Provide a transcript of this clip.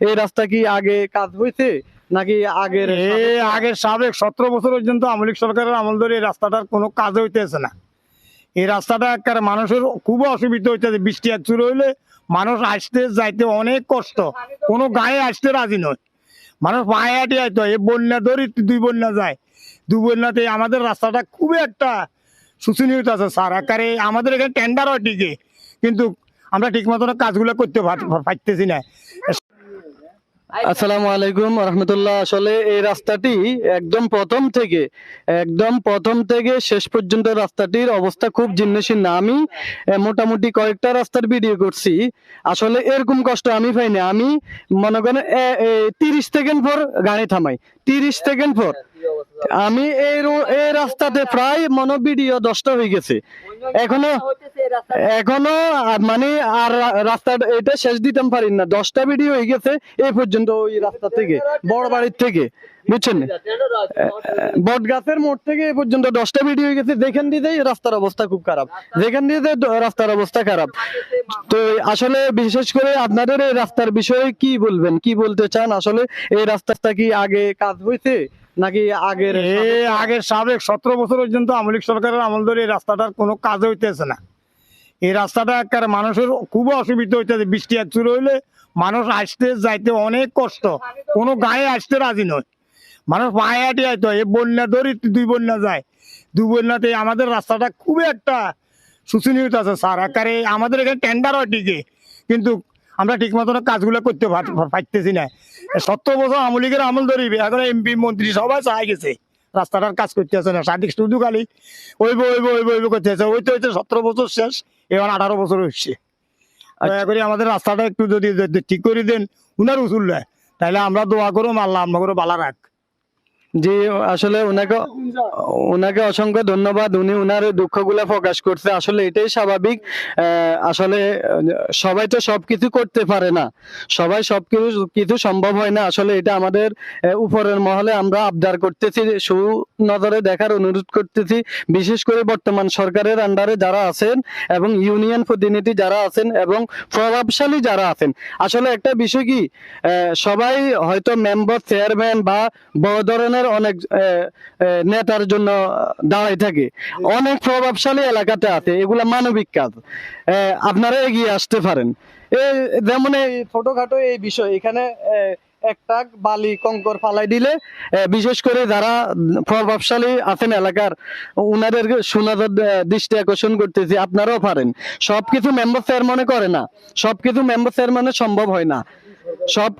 এই রাস্তা কি আগে কাজ হয়েছে নাকি আগের সাবেক 17 বছর পর্যন্ত আওয়ামী লীগ সরকারের আমল ধরে এই রাস্তাটার কোনো কাজ হইতেছে না। এই রাস্তাটা একেবারে মানুষের খুব অসুবিধা হইতেছে। বৃষ্টি এক শুরু হইলে মানুষ আসতে যাইতে অনেক কষ্ট, কোনো গায়ে আসতে রাজি নয়। মানুষ পায়ে হাঁটি আইতো, এই বন্যা ধরি 2 বন্যা যায়, 2 বন্যাতে আমাদের রাস্তাটা খুবই একটা শোচনীয় আছে স্যার। একেবারে আমাদের এখানে টেন্ডার হয় ঠিকই, কিন্তু আমরা ঠিক মতো কাজগুলো করতে পারতেছি না। আসসালামু আলাইকুম রহমতুল্লাহ। আসলে এই রাস্তাটি একদম প্রথম থেকে শেষ পর্যন্ত রাস্তাটির অবস্থা খুব জীর্ণশীর্ণ। আমি মোটামুটি কয়েকটা রাস্তার ভিডিও করছি, আসলে এরকম কষ্ট আমি পাইনি। আমি মনে করেন 30 সেকেন্ড পর গাড়ি থামাই, 30 সেকেন্ড পর। আমি এই রাস্তাতে প্রায় ভিডিও 10টা হয়ে গেছে, এখনো মানে আর রাস্তা এটা শেষ দিতাম পারি না। 10টা ভিডিও হয়ে গেছে এই পর্যন্ত, ওই রাস্তা থেকে বড় বাড়ির থেকে, বুঝছেন, বট গাছের মোড় থেকে এই পর্যন্ত 10টা ভিডিও হয়ে গেছে। যেখান দিয়ে রাস্তার অবস্থা খুব খারাপ, যেখান দিয়ে রাস্তার অবস্থা খারাপ। তো আসলে বিশেষ করে আপনাদের এই রাস্তার বিষয়ে কি বলবেন, কি বলতে চান? আসলে এই রাস্তাটা কি আগে কাজ হয়েছে নাকি আগের সাবেক 17 বছর পর্যন্ত আওয়ামী লীগ সরকারের আমল ধরে এই রাস্তাটার কোনো কাজ হইতেছে না। এই রাস্তাটা একেবারে মানুষের খুব অসুবিধা হইতেছে। বৃষ্টি এক শুরু হইলে মানুষ আসতে যাইতে অনেক কষ্ট, কোনো গায়ে আসতে রাজি নয়। মানুষ পায়ে হাঁটি আইতো, এই বন্যা ধরি 2 বন্যা যায়, 2 বন্যাতে আমাদের রাস্তাটা খুবই একটা শোচনীয় আছে স্যার। একেবারে আমাদের এখানে টেন্ডার হয় ঠিকই, কিন্তু আমরা ঠিক মতো কাজগুলো করতে পারতেছি না। 17 বছর আওয়ামী লীগের আমল ধরি, এখন এমপি মন্ত্রী সবাই চাই গেছে, রাস্তাটার কাজ করতে আছে না। সাদিক শুধু খালি ওইব করতে আছে। ওই তো 17 বছর শেষ, এখন 18 বছর হচ্ছে। দয়া করে আমাদের রাস্তাটা একটু যদি ঠিক করে দেন উনার উসুল নেয়, তাহলে আমরা দোয়া করো আল্লাহ আপনাকে ভালো রাখ। জি, আসলে ওনাকে অসংখ্য ধন্যবাদ। উনি ওনার দুঃখগুলো প্রকাশ করছে, আসলে এটাই স্বাভাবিক। আসলে সবাই তো সবকিছু করতে পারে না, সবাই সবকিছু সম্ভব হয় না। আসলে এটা আমাদের উপরের মহলে আমরা আবদার করতেছি, সুনজরে দেখার অনুরোধ করতেছি। বিশেষ করে বর্তমান সরকারের আন্ডারে যারা আছেন এবং ইউনিয়ন প্রতিনিধি যারা আছেন এবং প্রভাবশালী যারা আছেন, আসলে একটা বিষয় কি, সবাই হয়তো মেম্বার, চেয়ারম্যান বা বড় ধরনের অনেক নেতার জন্য দাঁড়াই থাকে। অনেক প্রভাবশালী এলাকাতে আছে, এগুলা মানবিক কাজ, আপনারা এগিয়ে আসতে পারেন। যেমন এই ছোটখাটো এই বিষয়, এখানে একটা বালি কঙ্কর ফালাই দিলে বিশেষ করে যারা প্রভাবশালী আছেন এলাকার, উনাদের সুনজর দৃষ্টি আকর্ষণ করতেছি, আপনারাও পারেন। সবকিছু মেম্বার চেয়ারম্যানে করে না, সবকিছু মেম্বার চেয়ারম্যানে সম্ভব হয় না। সব